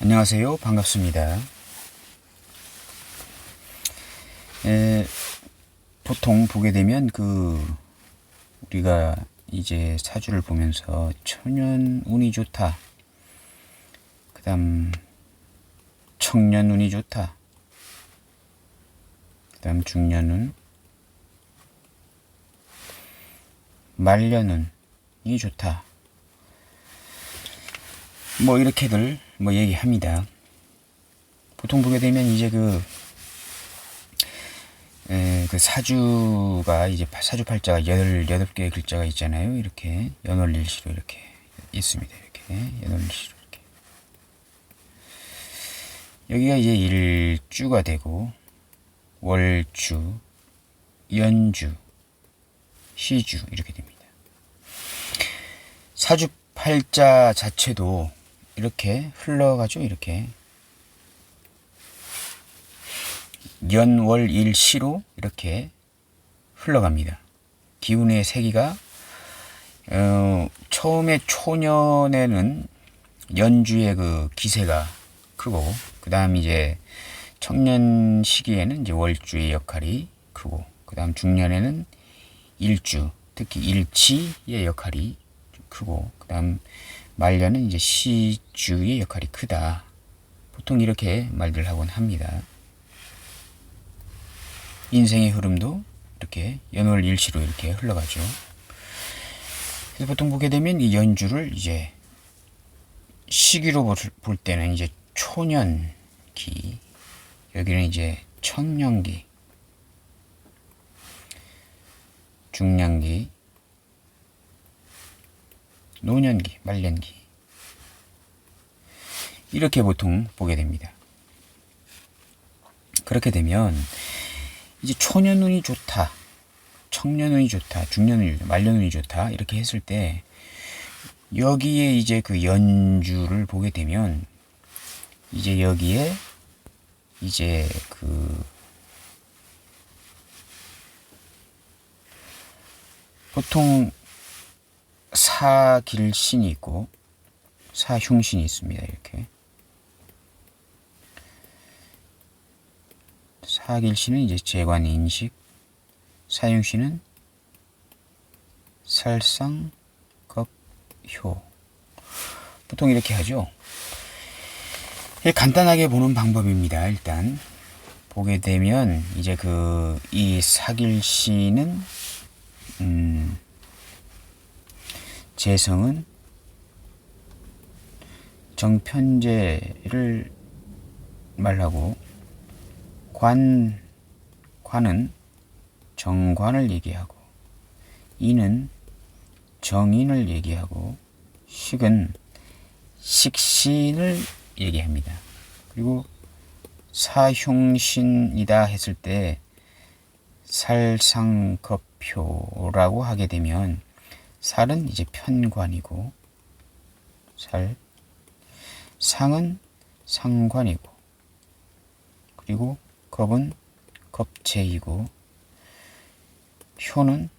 안녕하세요. 반갑습니다. 보통 보게 되면 우리가 이제 사주를 보면서 천연 운이 좋다. 그다음 청년 운이 좋다. 그다음 중년 운, 말년 운이 좋다. 뭐 이렇게들 얘기합니다. 보통 보게 되면 이제 그 사주가 이제 사주팔자가 18개의 글자가 있잖아요. 이렇게 연월일시로 이렇게 있습니다. 이렇게 연월일시로 이렇게. 여기가 이제 일주가 되고 월주, 연주, 시주 이렇게 됩니다. 사주팔자 자체도 이렇게 흘러가죠. 이렇게 연월일시로 이렇게 흘러갑니다. 기운의 세기가 처음에 초년에는 연주의 그 기세가 크고, 그 다음 이제 청년 시기에는 이제 월주의 역할이 크고, 그 다음 중년에는 일주, 특히 일치의 역할이 크고, 그 다음 말년은 이제 시주의 역할이 크다. 보통 이렇게 말들 하곤 합니다. 인생의 흐름도 이렇게 연월일시로 이렇게 흘러가죠. 그래서 보통 보게 되면 이 연주를 이제 시기로 볼 때는 이제 초년기, 여기는 이제 청년기, 중년기, 노년기, 말년기 이렇게 보통 보게 됩니다. 그렇게 되면 이제 초년운이 좋다, 청년운이 좋다, 중년운이 좋다, 말년운이 좋다 이렇게 했을 때 여기에 이제 그 연주를 보게 되면 이제 여기에 이제 보통 사길신이 있고 사흉신이 있습니다. 이렇게 사길신은 이제 재관인식, 사흉신은 살상겁효. 보통 이렇게 하죠. 간단하게 보는 방법입니다. 일단 보게 되면 이제 이 사길신은 재성은 정편제를 말하고, 관은 정관을 얘기하고, 인은 정인을 얘기하고, 식은 식신을 얘기합니다. 그리고 사흉신이다 했을 때 살상급표라고 하게 되면 살은 이제 편관이고, 상은 상관이고, 그리고 겁은 겁재이고, 효는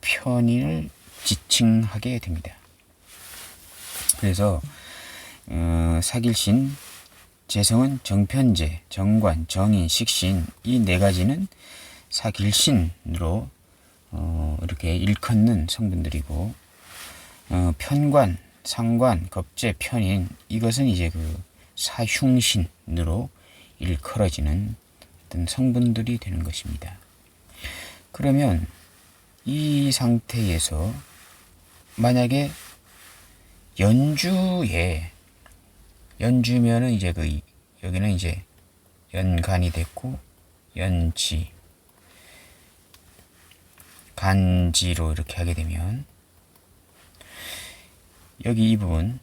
편인을 지칭하게 됩니다. 그래서 사길신, 재성은 정편제, 정관, 정인, 식신 이 네 가지는 사길신으로 이렇게 일컫는 성분들이고, 편관, 상관, 겁재, 편인 이것은 이제 사흉신으로 일컬어지는 어떤 성분들이 되는 것입니다. 그러면 이 상태에서 만약에 연주면은 이제 여기는 이제 연간이 됐고, 연지, 간지로 이렇게 하게 되면 여기 이 부분,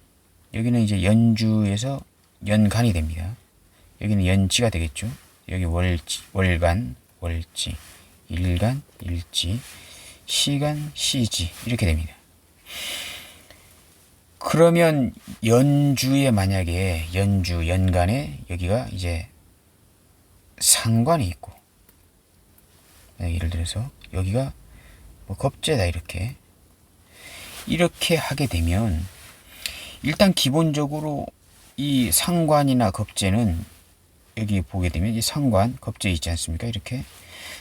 여기는 이제 연주에서 연간이 됩니다. 여기는 연지가 되겠죠. 여기 월간, 월지, 일간, 일지, 시간, 시지 이렇게 됩니다. 그러면 만약에 연간에 여기가 이제 상관이 있고, 예를 들어서 여기가 겁재다 이렇게 하게 되면 일단 기본적으로 이 상관이나 겁재는 여기 보게 되면 이 상관, 겁재 있지 않습니까? 이렇게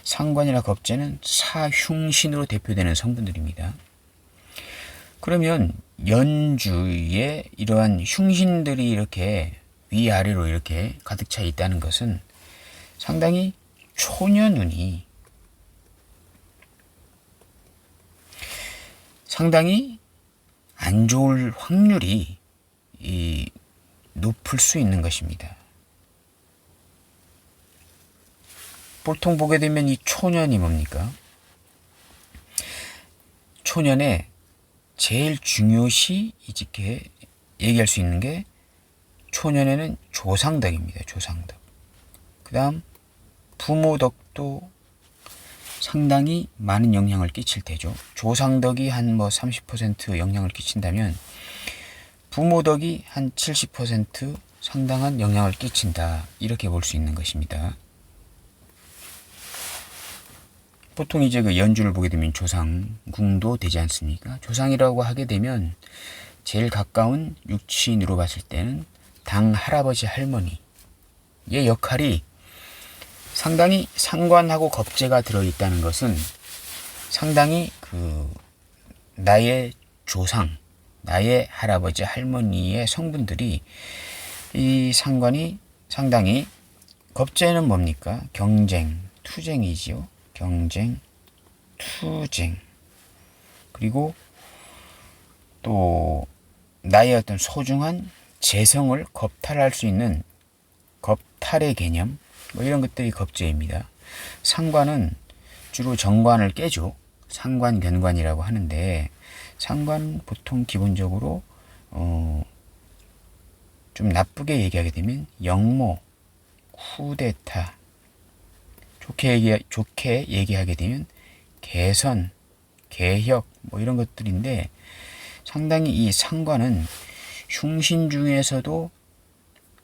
상관이나 겁재는 사흉신으로 대표되는 성분들입니다. 그러면 연주에 이러한 흉신들이 이렇게 위아래로 이렇게 가득 차 있다는 것은 상당히 초년운이 상당히 안 좋을 확률이 높을 수 있는 것입니다. 보통 보게 되면 이 초년이 뭡니까? 초년에 제일 중요시 이렇게 얘기할 수 있는 게 초년에는 조상덕입니다. 조상덕. 그 다음 부모덕도 상당히 많은 영향을 끼칠 테죠. 조상덕이 한 30% 영향을 끼친다면 부모덕이 한 70% 상당한 영향을 끼친다. 이렇게 볼 수 있는 것입니다. 보통 이제 그 연주를 보게 되면 조상궁도 되지 않습니까? 조상이라고 하게 되면 제일 가까운 육친으로 봤을 때는 당 할아버지 할머니의 역할이 상당히 상관하고 겁재가 들어있다는 것은 상당히 나의 조상, 나의 할아버지 할머니의 성분들이 이 상관이 상당히 겁재는 뭡니까? 경쟁, 투쟁이지요. 경쟁, 투쟁. 그리고 또 나의 어떤 소중한 재성을 겁탈할 수 있는 겁탈의 개념, 이런 것들이 겁재입니다. 상관은 주로 정관을 깨죠. 상관견관이라고 하는데 상관 보통 기본적으로 좀 나쁘게 얘기하게 되면 영모, 쿠데타, 좋게 얘기하게 되면 개선, 개혁 이런 것들인데 상당히 이 상관은 흉신 중에서도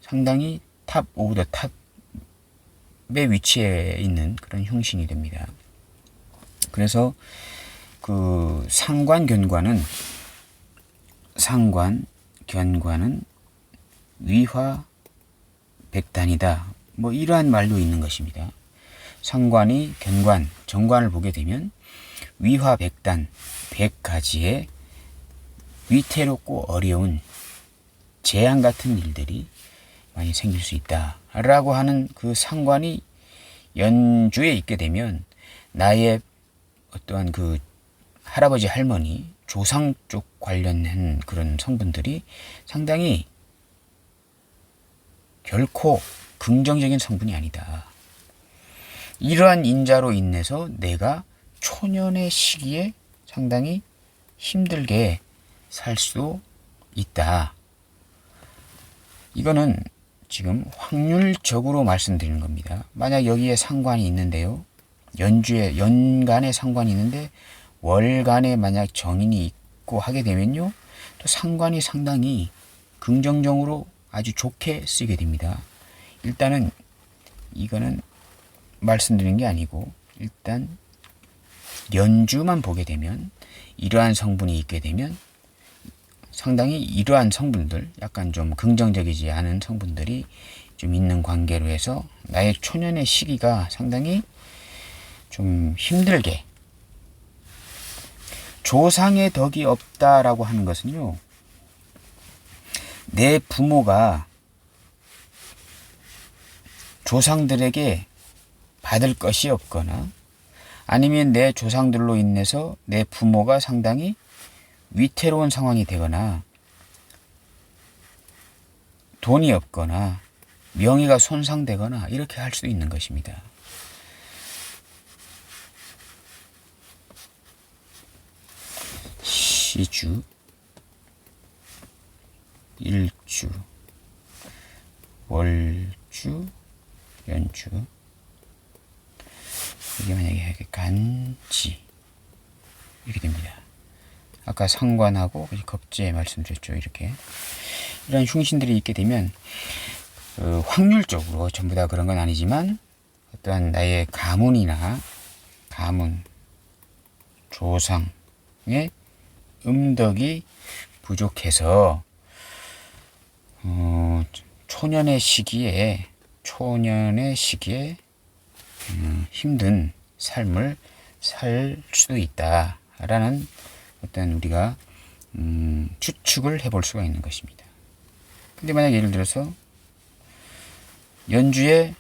상당히 탑 오브 더 탑의 위치에 있는 그런 흉신이 됩니다. 그래서 그 상관견관은 위화백단이다. 이러한 말도 있는 것입니다. 상관이 견관, 정관을 보게 되면 위화백단, 100가지의 위태롭고 어려운 재앙 같은 일들이 많이 생길 수 있다라고 하는 그 상관이 연주에 있게 되면 나의 어떠한 그 할아버지 할머니 조상 쪽 관련한 그런 성분들이 상당히 결코 긍정적인 성분이 아니다. 이러한 인자로 인해서 내가 초년의 시기에 상당히 힘들게 살 수 있다. 이거는 지금 확률적으로 말씀드리는 겁니다. 만약 여기에 상관이 있는데요. 연주에 연간에 상관이 있는데 월간에 만약 정인이 있고 하게 되면요. 또 상관이 상당히 긍정적으로 아주 좋게 쓰게 됩니다. 일단은 이거는 말씀드린 게 아니고 일단 연주만 보게 되면 이러한 성분이 있게 되면 상당히 이러한 성분들 약간 좀 긍정적이지 않은 성분들이 좀 있는 관계로 해서 나의 초년의 시기가 상당히 좀 힘들게 조상의 덕이 없다라고 하는 것은요. 내 부모가 조상들에게 받을 것이 없거나 아니면 내 조상들로 인해서 내 부모가 상당히 위태로운 상황이 되거나 돈이 없거나 명예가 손상되거나 이렇게 할 수 있는 것입니다. 시주, 일주, 월주, 연주. 이게 만약에 간지 이렇게 됩니다. 아까 상관하고 겁재 말씀드렸죠. 이렇게 이런 흉신들이 있게 되면 확률적으로 전부 다 그런 건 아니지만 어떠한 나의 가문, 조상의 음덕이 부족해서 초년의 시기에 힘든 삶을 살 수도 있다라는 어떤 우리가 추측을 해볼 수가 있는 것입니다. 근데 만약 예를 들어서 연주에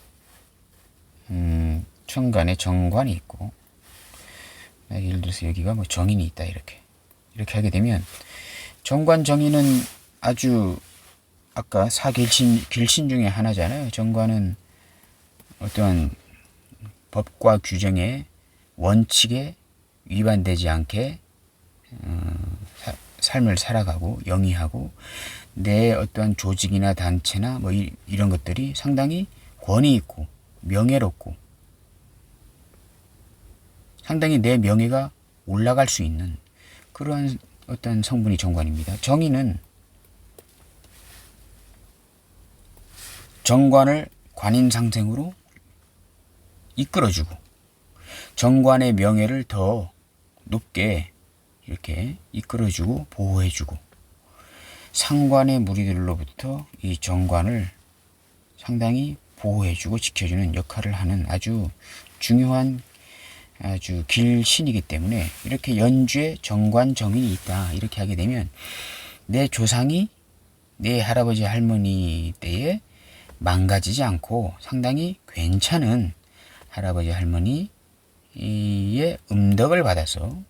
천간에 정관이 있고, 만약 예를 들어서 여기가 뭐 정인이 있다, 이렇게 하게 되면 정관 정인은 아주 아까 사길신 중에 하나잖아요. 정관은 어떠한 법과 규정의 원칙에 위반되지 않게 삶을 살아가고 영위하고, 내 어떠한 조직이나 단체나 뭐 이런 것들이 상당히 권위 있고 명예롭고 상당히 내 명예가 올라갈 수 있는 그러한 어떤 성분이 정관입니다. 정인은 정관을 관인상생으로 이끌어주고 정관의 명예를 더 높게 이렇게 이끌어주고 보호해주고, 상관의 무리들로부터 이 정관을 상당히 보호해주고 지켜주는 역할을 하는 아주 중요한 아주 길신이기 때문에, 이렇게 연주에 정관 정인이 있다 이렇게 하게 되면 내 조상이 내 할아버지 할머니 때에 망가지지 않고 상당히 괜찮은 할아버지 할머니의 음덕을 받아서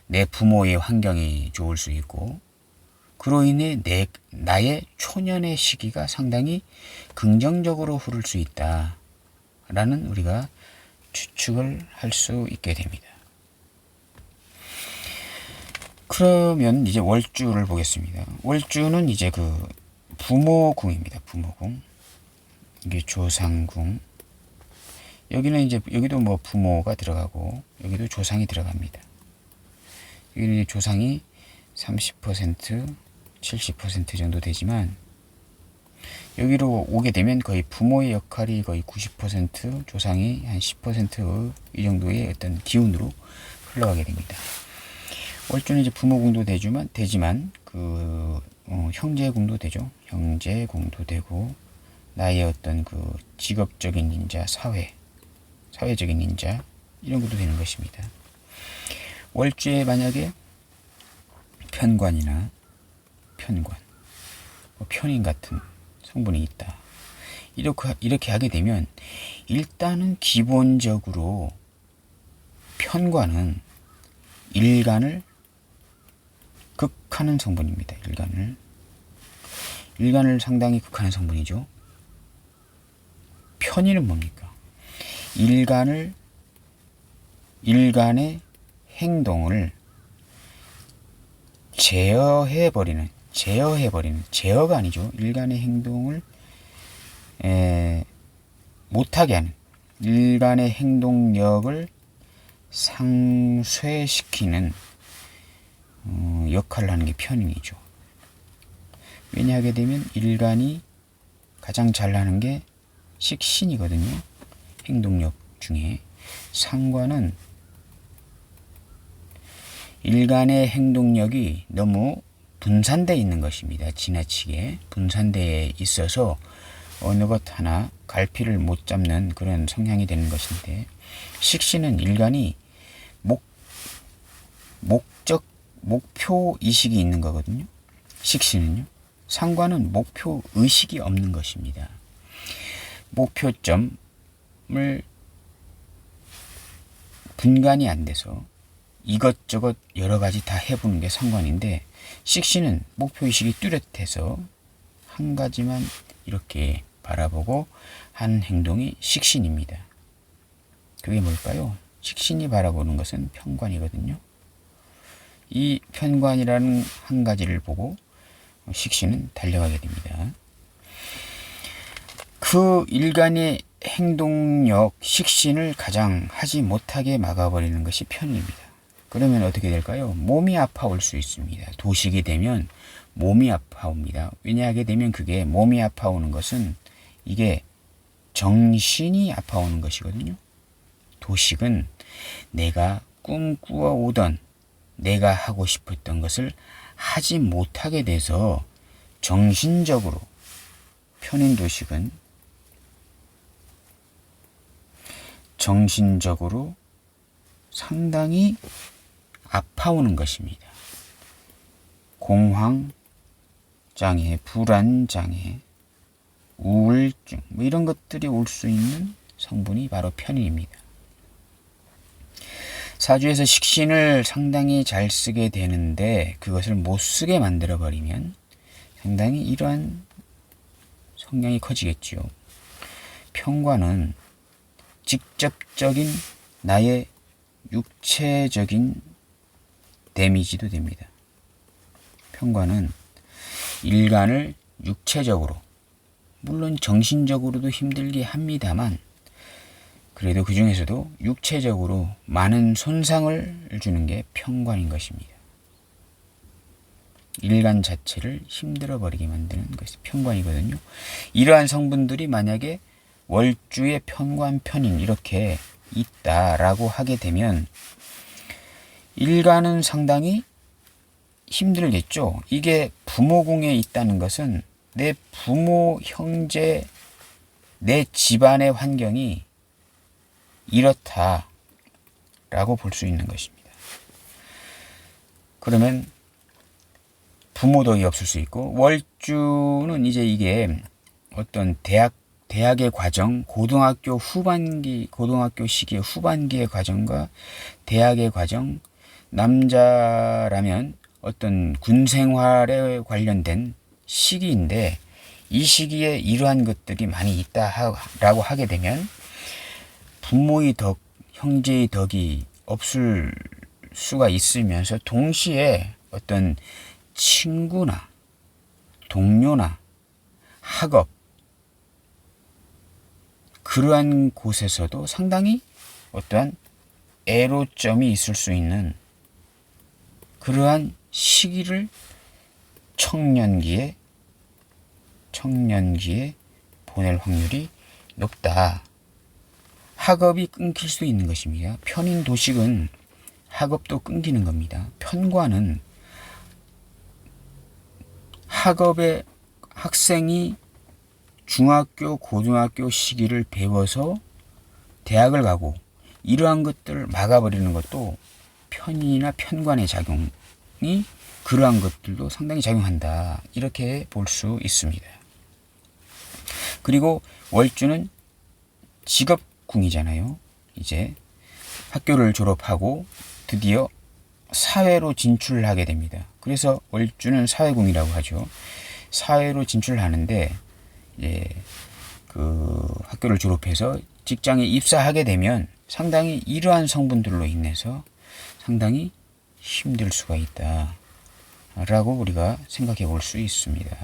내 부모의 환경이 좋을 수 있고, 그로 인해 나의 초년의 시기가 상당히 긍정적으로 흐를 수 있다라는 우리가 추측을 할 수 있게 됩니다. 그러면 이제 월주를 보겠습니다. 월주는 이제 그 부모궁입니다. 부모궁. 이게 조상궁. 여기는 이제 여기도 뭐 부모가 들어가고 여기도 조상이 들어갑니다. 여기는 조상이 30%, 70% 정도 되지만, 여기로 오게 되면 거의 부모의 역할이 거의 90%, 조상이 한 10%이 정도의 어떤 기운으로 흘러가게 됩니다. 월주는 이제 부모궁도 되지만 형제궁도 되죠. 형제궁도 되고, 나의 어떤 그 직업적인 인자, 사회적인 인자 이런 것도 되는 것입니다. 월주에 만약에 편관이나 편인 같은 성분이 있다. 이렇게 하게 되면 일단은 기본적으로 편관은 일간을 극하는 성분입니다. 일간을 상당히 극하는 성분이죠. 편의는 뭡니까? 일간의 행동을 제어해버리는, 제어가 아니죠. 일간의 행동을 못하게 하는, 일간의 행동력을 상쇄시키는 역할을 하는 게 편인이죠. 왜냐하게 되면 일간이 가장 잘나는 게 식신이거든요. 행동력 중에. 상관은 일간의 행동력이 너무 분산되어 있는 것입니다. 지나치게 분산되어 있어서 어느 것 하나 갈피를 못 잡는 그런 성향이 되는 것인데, 식신은 일간이 목표 의식이 있는 거거든요. 식신은요. 상관은 목표 의식이 없는 것입니다. 목표점을 분간이 안 돼서 이것저것 여러 가지 다 해보는 게 상관인데, 식신은 목표의식이 뚜렷해서 한 가지만 이렇게 바라보고 한 행동이 식신입니다. 그게 뭘까요? 식신이 바라보는 것은 편관이거든요. 이 편관이라는 한 가지를 보고 식신은 달려가게 됩니다. 그 일간의 행동력, 식신을 가장 하지 못하게 막아버리는 것이 편입니다. 그러면 어떻게 될까요? 몸이 아파올 수 있습니다. 도식이 되면 몸이 아파옵니다. 왜냐하게 되면 그게 몸이 아파오는 것은 이게 정신이 아파오는 것이거든요. 도식은 내가 꿈꾸어 오던, 내가 하고 싶었던 것을 하지 못하게 돼서 정신적으로 편인도식은 정신적으로 상당히 아파오는 것입니다. 공황장애, 불안장애, 우울증 뭐 이런 것들이 올 수 있는 성분이 바로 편인입니다. 사주에서 식신을 상당히 잘 쓰게 되는데 그것을 못 쓰게 만들어 버리면 상당히 이러한 성향이 커지겠지요. 편관은 직접적인 나의 육체적인 데미지도 됩니다. 편관은 일간을 육체적으로 물론 정신적으로도 힘들게 합니다만 그래도 그 중에서도 육체적으로 많은 손상을 주는 게 편관인 것입니다. 일간 자체를 힘들어 버리게 만드는 것이 편관이거든요. 이러한 성분들이 만약에 월주의 편관, 편인 이렇게 있다라고 하게 되면 일간은 상당히 힘들겠죠. 이게 부모궁에 있다는 것은 내 부모, 형제, 내 집안의 환경이 이렇다라고 볼 수 있는 것입니다. 그러면 부모 덕이 없을 수 있고 월주는 이제 이게 어떤 대학의 과정, 고등학교 시기의 후반기의 과정과 대학의 과정, 남자라면 어떤 군 생활에 관련된 시기인데 이 시기에 이러한 것들이 많이 있다라고 하게 되면 부모의 덕, 형제의 덕이 없을 수가 있으면서 동시에 어떤 친구나 동료나 학업 그러한 곳에서도 상당히 어떠한 애로점이 있을 수 있는 그러한 시기를 청년기에 보낼 확률이 높다. 학업이 끊길 수 있는 것입니다. 편인도식은 학업도 끊기는 겁니다. 편관은 학업에 학생이 중학교, 고등학교 시기를 배워서 대학을 가고 이러한 것들을 막아버리는 것도 편인이나 편관의 작용이 그러한 것들도 상당히 작용한다. 이렇게 볼 수 있습니다. 그리고 월주는 직업궁이잖아요. 이제 학교를 졸업하고 드디어 사회로 진출하게 됩니다. 그래서 월주는 사회궁이라고 하죠. 사회로 진출하는데 그 학교를 졸업해서 직장에 입사하게 되면 상당히 이러한 성분들로 인해서 상당히 힘들 수가 있다 라고 우리가 생각해 볼 수 있습니다.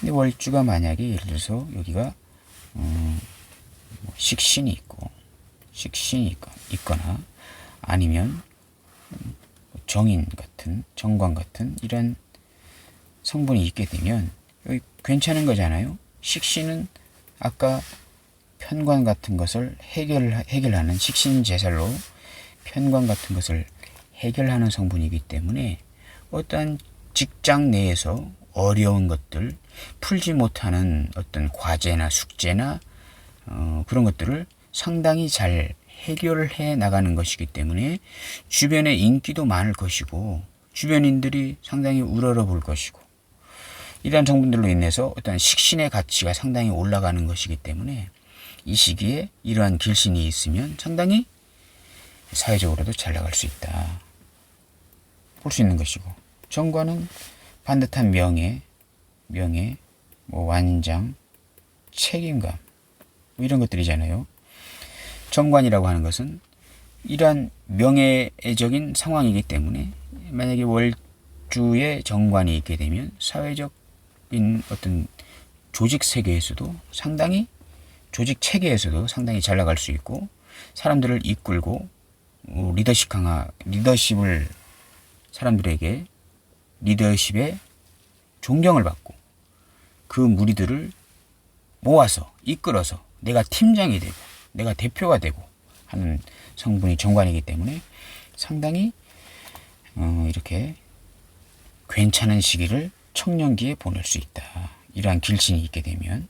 근데 월주가 만약에 예를 들어서 여기가 식신이 있거나 아니면 정관 같은 이런 성분이 있게 되면 여기 괜찮은 거잖아요. 식신은 아까 편관 같은 것을 해결하는 식신제살로 편관 같은 것을 해결하는 성분이기 때문에 어떠한 직장 내에서 어려운 것들, 풀지 못하는 어떤 과제나 숙제나 그런 것들을 상당히 잘 해결해 나가는 것이기 때문에 주변에 인기도 많을 것이고 주변인들이 상당히 우러러 볼 것이고 이러한 성분들로 인해서 어떤 식신의 가치가 상당히 올라가는 것이기 때문에 이 시기에 이러한 길신이 있으면 상당히 사회적으로도 잘 나갈 수 있다. 볼 수 있는 것이고 정관은 반듯한 명예, 뭐 완장, 책임감 뭐 이런 것들이잖아요. 정관이라고 하는 것은 이러한 명예적인 상황이기 때문에 만약에 월주에 정관이 있게 되면 사회적인 어떤 조직 세계에서도 상당히 조직 체계에서도 상당히 잘 나갈 수 있고 사람들을 이끌고 리더십을 사람들에게 리더십에 존경을 받고 그 무리들을 모아서 이끌어서 내가 팀장이 되고 내가 대표가 되고 하는 성분이 정관이기 때문에 상당히 이렇게 괜찮은 시기를 청년기에 보낼 수 있다. 이러한 길신이 있게 되면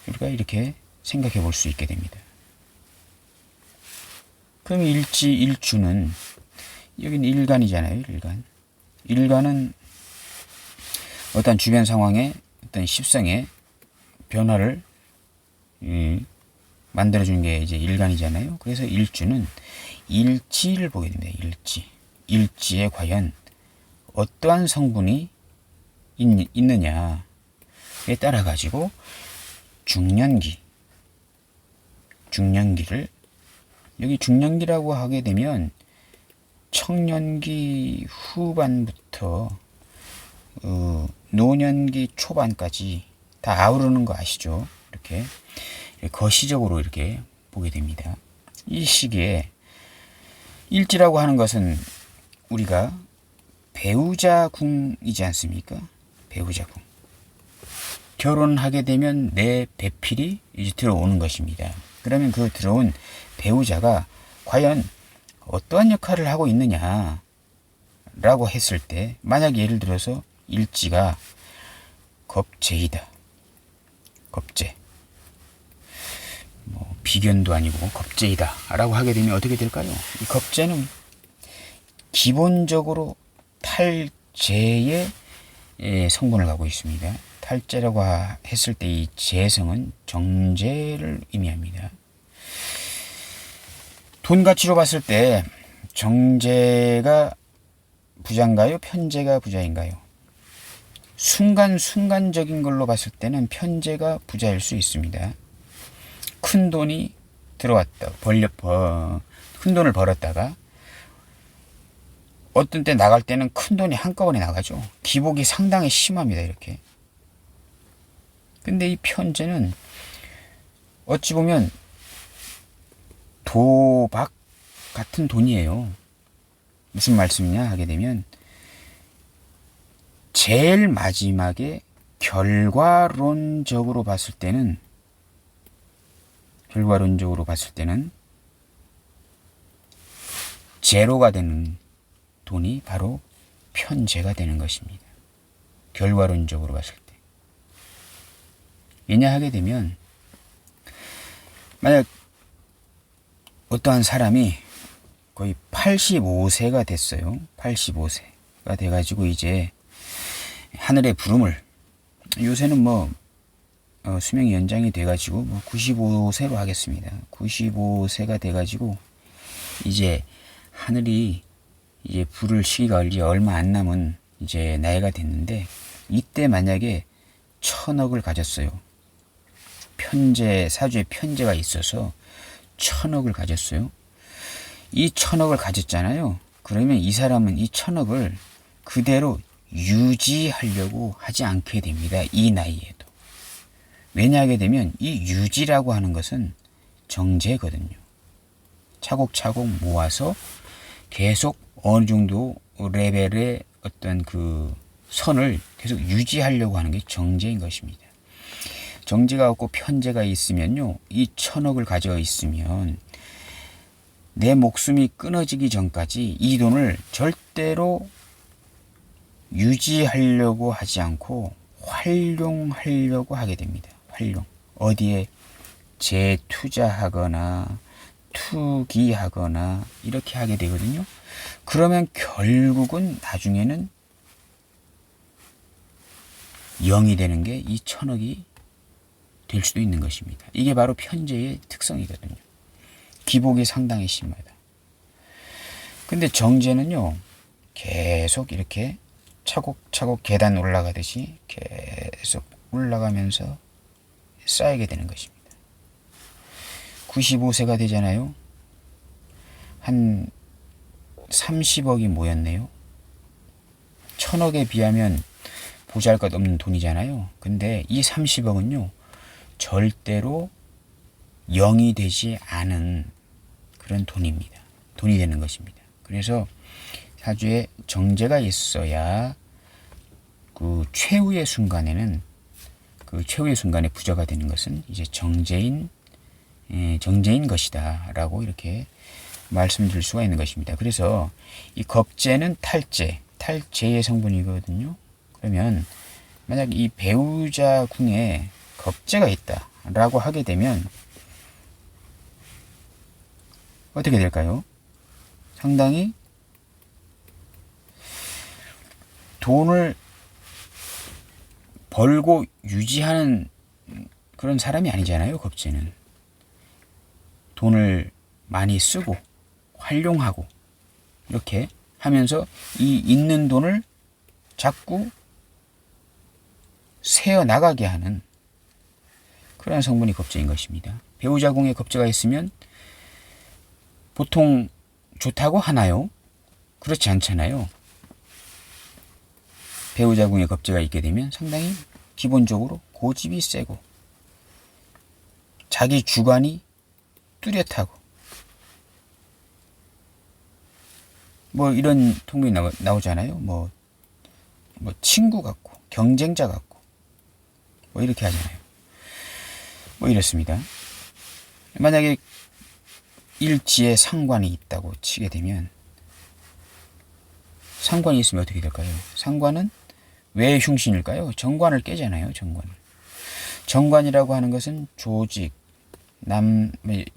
우리가 이렇게 생각해 볼 수 있게 됩니다. 그럼 일지, 일주는 여기는 일간이잖아요. 일간은 어떤 주변 상황에 어떤 십성의 변화를 만들어주는 게 이제 일간이잖아요. 그래서 일주는 일지를 보게 됩니다. 일지에 과연 어떠한 성분이 있느냐에 따라 가지고 중년기를 여기 중년기라고 하게 되면 청년기 후반부터 노년기 초반까지 다 아우르는 거 아시죠? 이렇게 거시적으로 이렇게 보게 됩니다. 이 시기에 일지라고 하는 것은 우리가 배우자궁이지 않습니까? 배우자궁. 결혼하게 되면 내 배필이 이제 들어오는 것입니다. 그러면 그 들어온 배우자가 과연 어떠한 역할을 하고 있느냐라고 했을 때, 만약 예를 들어서 일지가 겁재이다. 겁재. 비견도 아니고 겁재이다 라고 하게 되면 어떻게 될까요? 이 겁재는 기본적으로 탈재의 성분을 갖고 있습니다. 탈재라고 했을 때 이 재성은 정재를 의미합니다. 돈 가치로 봤을 때 정재가 부자인가요? 편재가 부자인가요? 순간적인 걸로 봤을 때는 편재가 부자일 수 있습니다. 큰 돈이 들어왔다. 큰 돈을 벌었다가 어떤 때 나갈 때는 큰 돈이 한꺼번에 나가죠. 기복이 상당히 심합니다. 이렇게. 근데 이 편재는 어찌 보면 도박 같은 돈이에요. 무슨 말씀이냐 하게 되면 제일 마지막에 결과론적으로 봤을 때는 제로가 되는 돈이 바로 편재가 되는 것입니다. 결과론적으로 봤을 때. 왜냐 하게 되면 만약 어떠한 사람이 거의 85세가 됐어요. 85세가 돼가지고 이제 하늘의 부름을, 요새는 수명이 연장이 돼가지고 95세로 하겠습니다. 95세가 돼가지고 이제 하늘이 이제 부를 시기가 이제 얼마 안 남은 이제 나이가 됐는데, 이때 만약에 1000억을 가졌어요. 사주에 편재가 있어서 1000억을 가졌어요. 이 1000억을 가졌잖아요. 그러면 이 사람은 이 1000억을 그대로 유지하려고 하지 않게 됩니다. 이 나이에도. 왜냐하게 되면 이 유지라고 하는 것은 정제거든요. 차곡차곡 모아서 계속 어느 정도 레벨의 어떤 그 선을 계속 유지하려고 하는 게 정제인 것입니다. 정제가 없고 편제가 있으면요, 이 1000억을 가져 있으면 내 목숨이 끊어지기 전까지 이 돈을 절대로 유지하려고 하지 않고 활용하려고 하게 됩니다. 어디에 재투자하거나 투기하거나 이렇게 하게 되거든요. 그러면 결국은 나중에는 0이 되는 게 이 1000억이 될 수도 있는 것입니다. 이게 바로 편재의 특성이거든요. 기복이 상당히 심하다. 근데 정제는요, 계속 이렇게 차곡차곡 계단 올라가듯이 계속 올라가면서 쌓이게 되는 것입니다. 95세가 되잖아요. 한 30억이 모였네요. 1000억에 비하면 보잘것없는 돈이잖아요. 근데 이 30억은요, 절대로 0이 되지 않은 그런 돈입니다. 돈이 되는 것입니다. 그래서 사주에 정제가 있어야 그 최후의 순간에 부자가 되는 것은 이제 정제인 것이다 라고 말씀드릴 수가 있는 것입니다. 그래서 이 겁재는 탈재의 성분이거든요. 그러면 만약 이 배우자 궁에 겁재가 있다라고 하게 되면 어떻게 될까요? 상당히 돈을 벌고 유지하는 그런 사람이 아니잖아요. 겁재는 돈을 많이 쓰고 활용하고 이렇게 하면서 이 있는 돈을 자꾸 새어 나가게 하는 그런 성분이 겁재인 것입니다. 배우자 궁에 겁재가 있으면 보통 좋다고 하나요? 그렇지 않잖아요. 배우자 궁에 겁재가 있게 되면 상당히 기본적으로 고집이 세고 자기 주관이 뚜렷하고 뭐 이런 통계이 나오잖아요. 뭐 친구 같고 경쟁자 같고 뭐 이렇게 하잖아요. 뭐 이렇습니다. 만약에 일지에 상관이 있다고 치게 되면 상관이 있으면 어떻게 될까요? 상관은 왜 흉신일까요? 정관을 깨잖아요. 정관이라고 하는 것은 조직,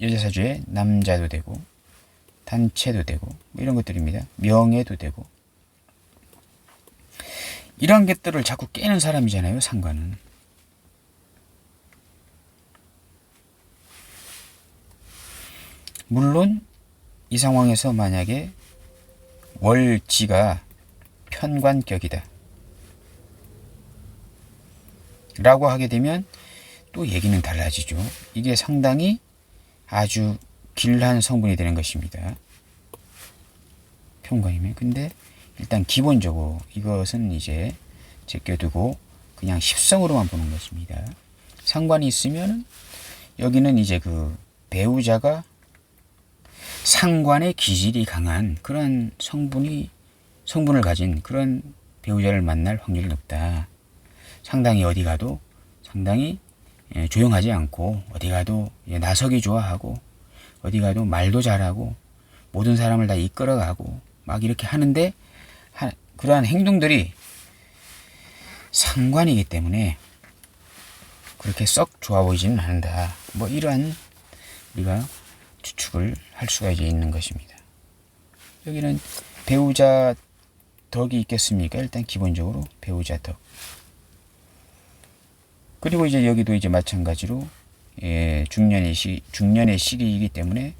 여자사주에 남자도 되고 단체도 되고 뭐 이런 것들입니다. 명예도 되고 이런 것들을 자꾸 깨는 사람이잖아요. 상관은. 물론 이 상황에서 만약에 월지가 편관격이다 라고 하게 되면 또 얘기는 달라지죠. 이게 상당히 아주 길한 성분이 되는 것입니다. 편관이면. 근데 일단 기본적으로 이것은 이제 제껴두고 그냥 십성으로만 보는 것입니다. 상관이 있으면 여기는 이제 그 배우자가 상관의 기질이 강한 그런 성분을 가진 그런 배우자를 만날 확률이 높다. 상당히 어디 가도 상당히 조용하지 않고 어디 가도 나서기 좋아하고 어디 가도 말도 잘하고 모든 사람을 다 이끌어가고 막 이렇게 하는데 그러한 행동들이 상관이기 때문에 그렇게 썩 좋아 보이지는 않는다. 뭐 이러한 우리가 추측을 할 수가 이제 있는 것입니다. 여기는 배우자 덕이 있겠습니까? 일단 기본적으로 배우자 덕. 그리고 이제 여기도 이제 마찬가지로 중년의 시기이기 때문에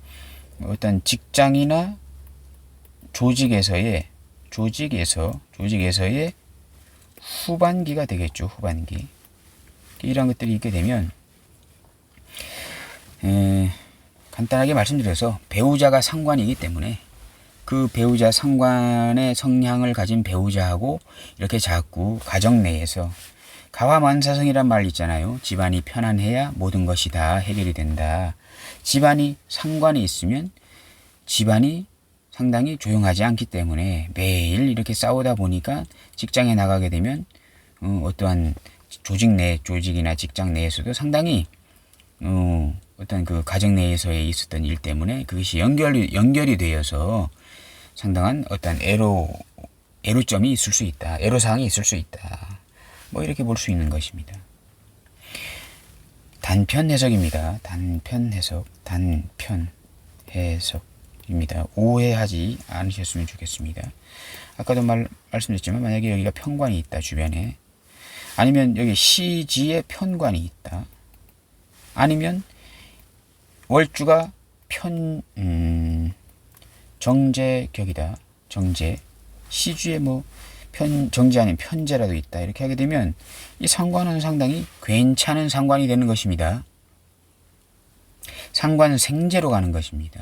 어떤 직장이나 조직에서의 후반기가 되겠죠. 후반기. 이런 것들이 있게 되면 간단하게 말씀드려서 배우자가 상관이기 때문에 그 배우자 상관의 성향을 가진 배우자하고 이렇게 자꾸 가정 내에서 가화만사성이란 말 있잖아요. 집안이 편안해야 모든 것이 다 해결이 된다. 집안이 상관이 있으면 집안이 상당히 조용하지 않기 때문에 매일 이렇게 싸우다 보니까 직장에 나가게 되면 어떠한 조직이나 직장 내에서도 상당히 어떤 그 가정 내에서의 있었던 일 때문에 그것이 연결이 되어서 상당한 어떤 애로점이 있을 수 있다. 애로사항이 있을 수 있다. 뭐 이렇게 볼 수 있는 것입니다. 단편 해석입니다. 단편 해석입니다. 오해하지 않으셨으면 좋겠습니다. 아까도 말씀드렸지만 만약에 여기가 편관이 있다. 주변에. 아니면 여기 시지에 편관이 있다. 아니면 월주가 정제격이다. 정제. 시주에 뭐 정제 아닌 편제라도 있다. 이렇게 하게 되면 이 상관은 상당히 괜찮은 상관이 되는 것입니다. 상관 생제로 가는 것입니다.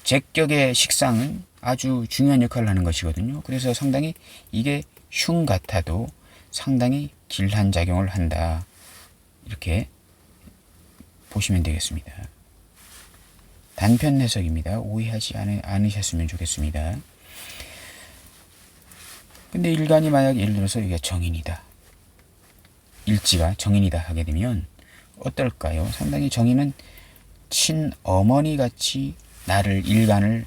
제격의 식상은 아주 중요한 역할을 하는 것이거든요. 그래서 상당히 이게 흉 같아도 상당히 길한 작용을 한다. 이렇게 보시면 되겠습니다. 단편 해석입니다. 오해하지 않으셨으면 좋겠습니다. 근데 일간이 만약 예를 들어서 이게 정인이다. 일지가 정인이다 하게 되면 어떨까요? 상당히 정인은 친어머니 같이 나를 일간을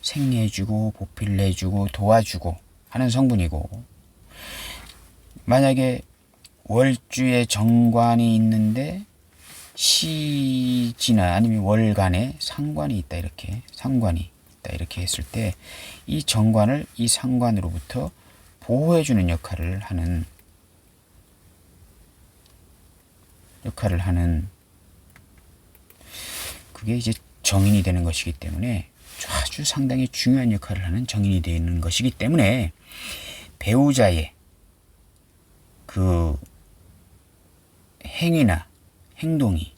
생애해주고 보필해주고 도와주고 하는 성분이고 만약에 월주에 정관이 있는데 시지나 아니면 월간에 상관이 있다, 이렇게 상관이 있다 이렇게 했을 때 이 정관을 이 상관으로부터 보호해주는 역할을 하는 그게 이제 정인이 되는 것이기 때문에 아주 상당히 중요한 역할을 하는 정인이 되는 것이기 때문에 배우자의 그 행위나 행동이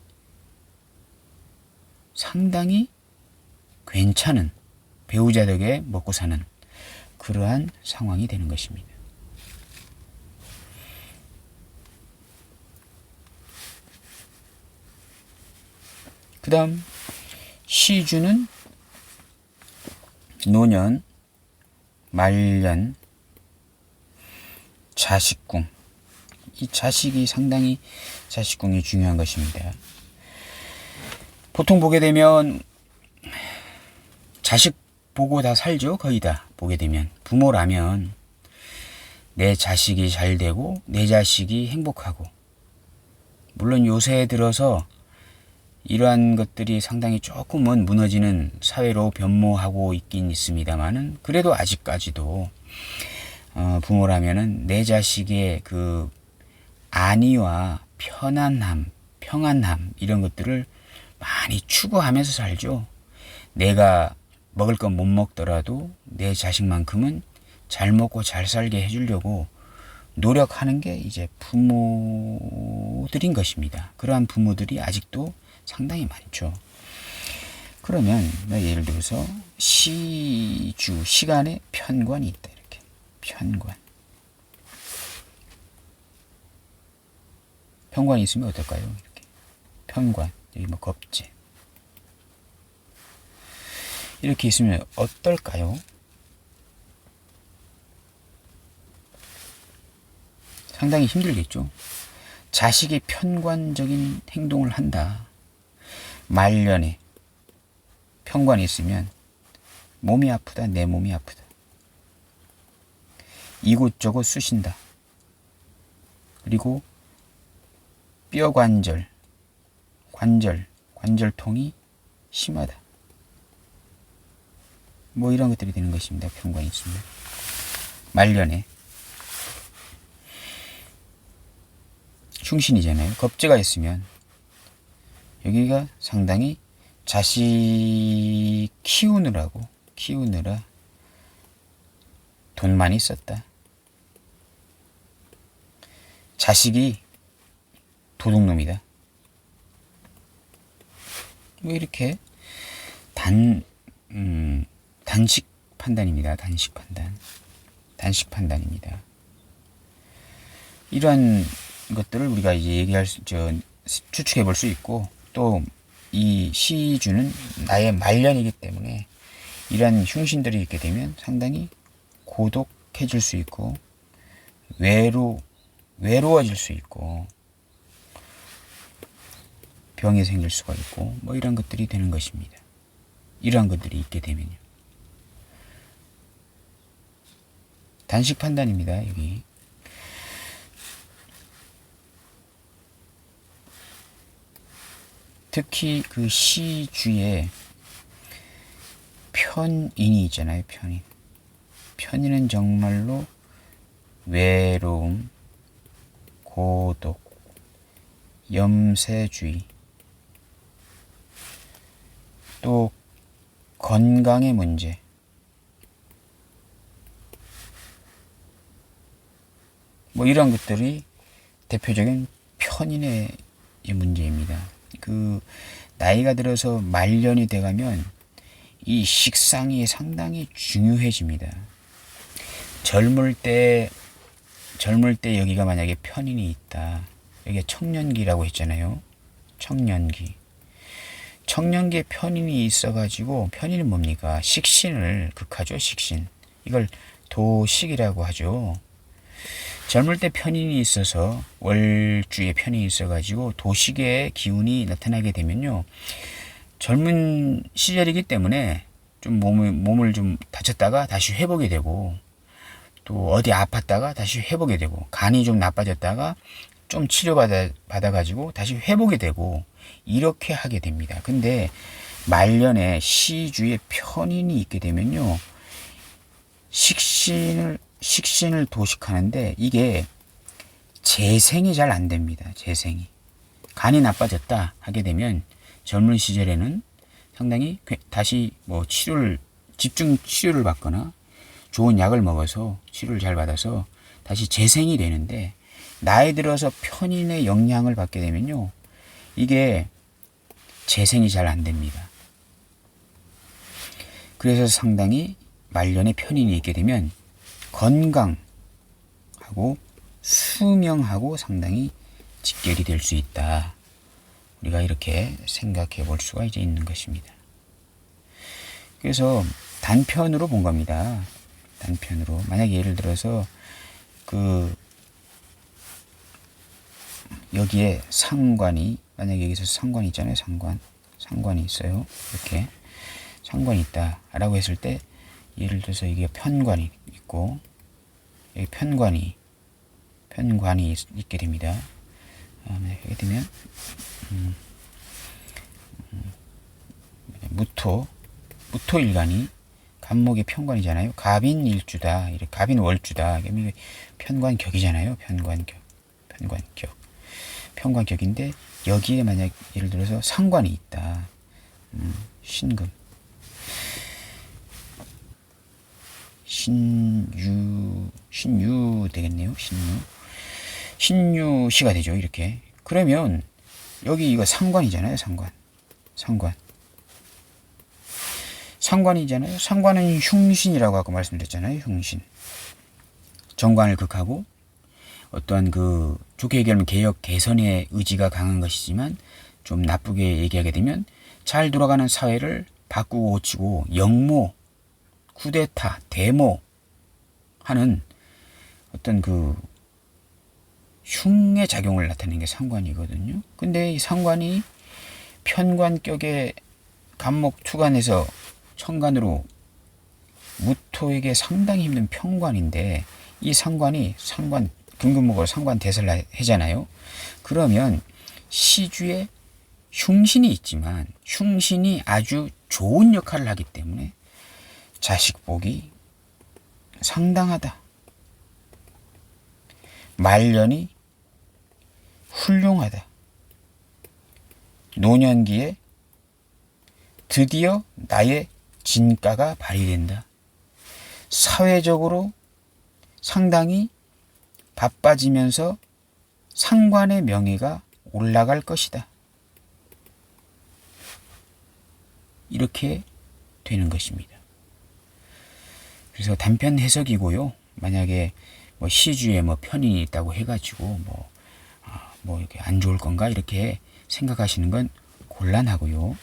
상당히 괜찮은, 배우자 덕에 먹고 사는 그러한 상황이 되는 것입니다. 그 다음 시주는 노년, 말년, 자식궁. 이 자식이 상당히, 자식궁이 중요한 것입니다. 보통 보게 되면 자식 보고 다 살죠. 거의 다 보게 되면 부모라면 내 자식이 잘 되고 내 자식이 행복하고, 물론 요새 들어서 이러한 것들이 상당히 조금은 무너지는 사회로 변모하고 있긴 있습니다만은, 그래도 아직까지도 부모라면은 내 자식의 그 안위와 편안함, 평안함 이런 것들을 많이 추구하면서 살죠. 내가 먹을 건 못 먹더라도 내 자식만큼은 잘 먹고 잘 살게 해주려고 노력하는 게 이제 부모들인 것입니다. 그러한 부모들이 아직도 상당히 많죠. 그러면 예를 들어서 시주, 시간에 편관이 있다, 이렇게 편관이 있으면 어떨까요? 이렇게 편관, 여기 뭐 겁재 이렇게 있으면 어떨까요? 상당히 힘들겠죠. 자식이 편관적인 행동을 한다. 말년에 편관이 있으면 몸이 아프다, 내 몸이 아프다. 이곳저곳 쑤신다. 그리고 뼈관절, 관절통이 심하다. 뭐 이런 것들이 되는 것입니다. 편관이 있으면. 말년에 흉신이잖아요. 겁재가 있으면 여기가 상당히 자식 키우느라 돈 많이 썼다. 자식이 도둑놈이다. 뭐 이렇게 단식 판단입니다. 단식 판단입니다. 이러한 것들을 우리가 이제 추측해 볼 수 있고, 또 이 시주는 나의 말년이기 때문에 이러한 흉신들이 있게 되면 상당히 고독해질 수 있고 외로워질 수 있고 병이 생길 수가 있고 뭐 이런 것들이 되는 것입니다. 이러한 것들이 있게 되면요. 단식 판단입니다. 여기 특히 그 시주에 편인이 있잖아요. 편인은 정말로 외로움, 고독, 염세주의, 또 건강의 문제, 뭐 이런 것들이 대표적인 편인의 문제입니다. 그 나이가 들어서 말년이 돼가면 이 식상이 상당히 중요해집니다. 젊을 때 여기가 만약에 편인이 있다. 여기가 청년기라고 했잖아요. 청년기에 편인이 있어가지고, 편인은 뭡니까? 식신을 극하죠. 식신. 이걸 도식이라고 하죠. 젊을 때 편인이 있어서, 월주에 편인이 있어가지고 도식의 기운이 나타나게 되면요, 젊은 시절이기 때문에 좀 몸을 좀 다쳤다가 다시 회복이 되고, 또 어디 아팠다가 다시 회복이 되고, 간이 좀 나빠졌다가 좀 받아가지고 다시 회복이 되고 이렇게 하게 됩니다. 근데 말년에 시주에 편인이 있게 되면요, 식신을 도식하는데 이게 재생이 잘 안 됩니다. 재생이. 간이 나빠졌다 하게 되면 젊은 시절에는 상당히 다시 뭐 집중 치료를 받거나 좋은 약을 먹어서 치료를 잘 받아서 다시 재생이 되는데, 나이 들어서 편인의 영향을 받게 되면요, 이게 재생이 잘 안 됩니다. 그래서 상당히 말년에 편인이 있게 되면 건강하고 수명하고 상당히 직결이 될 수 있다. 우리가 이렇게 생각해 볼 수가 이제 있는 것입니다. 그래서 단편으로 본 겁니다. 단편으로. 만약에 예를 들어서 여기에 상관이, 만약에 여기서 상관이 있잖아요. 상관이 있어요. 이렇게 상관이 있다 라고 했을 때, 예를 들어서 여기가 편관이 있고 여기 편관이 있게 됩니다. 하게 되면 무토일간이 간목의 편관이잖아요. 갑인일주다, 이렇게 갑인월주다. 편관격이잖아요. 편관격인데 여기에 만약 예를 들어서 상관이 있다. 신금, 신유 되겠네요. 신유시가 되죠. 이렇게. 그러면 여기 이거 상관이잖아요. 상관이잖아요. 상관은 흉신이라고 아까 말씀드렸잖아요. 흉신. 정관을 극하고 어떠한 좋게 얘기하면 개혁 개선의 의지가 강한 것이지만, 좀 나쁘게 얘기하게 되면 잘 돌아가는 사회를 바꾸고 고치고 역모, 쿠데타, 데모 하는 어떤 흉의 작용을 나타내는 게 상관이거든요. 근데 이 상관이 편관격의 간목 투간에서 천간으로 무토에게 상당히 힘든 편관인데, 이 상관이 금금목으로 상관 대설을 하잖아요. 그러면 시주에 흉신이 있지만 흉신이 아주 좋은 역할을 하기 때문에 자식복이 상당하다. 말년이 훌륭하다. 노년기에 드디어 나의 진가가 발휘된다. 사회적으로 상당히 바빠지면서 상관의 명예가 올라갈 것이다. 이렇게 되는 것입니다. 그래서 단편 해석이고요. 만약에 시주에 편인이 있다고 해가지고 이렇게 안 좋을 건가 이렇게 생각하시는 건 곤란하고요.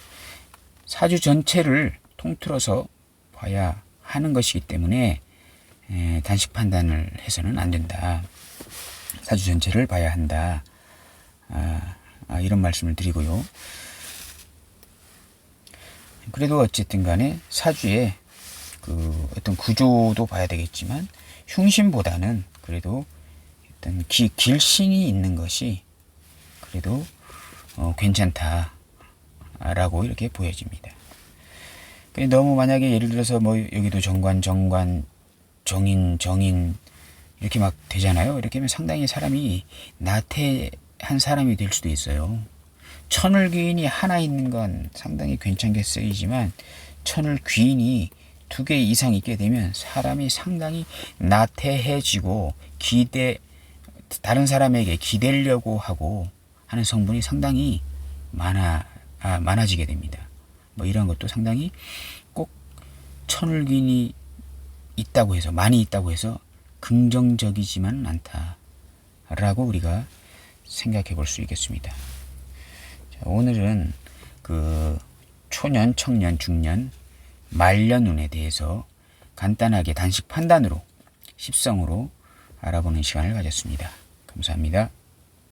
사주 전체를 통틀어서 봐야 하는 것이기 때문에 단식 판단을 해서는 안 된다. 사주 전체를 봐야 한다. 이런 말씀을 드리고요. 그래도 어쨌든 간에 사주에 어떤 구조도 봐야 되겠지만, 흉신보다는 그래도 어떤 길신이 있는 것이 그래도 괜찮다라고 이렇게 보여집니다. 너무 만약에 예를 들어서 여기도 정관, 정인 이렇게 막 되잖아요. 이렇게 하면 상당히 사람이 나태한 사람이 될 수도 있어요. 천을 귀인이 하나 있는 건 상당히 괜찮게 쓰이지만, 천을 귀인이 2개 이상 있게 되면 사람이 상당히 나태해지고 다른 사람에게 기대려고 하고 하는 성분이 상당히 많아지게 됩니다. 이런 것도 상당히 꼭 천을 귀인이 있다고 해서, 많이 있다고 해서 긍정적이지만은 않다라고 우리가 생각해 볼 수 있겠습니다. 자, 오늘은 초년, 청년, 중년, 말년운에 대해서 간단하게 단식 판단으로, 십성으로 알아보는 시간을 가졌습니다. 감사합니다.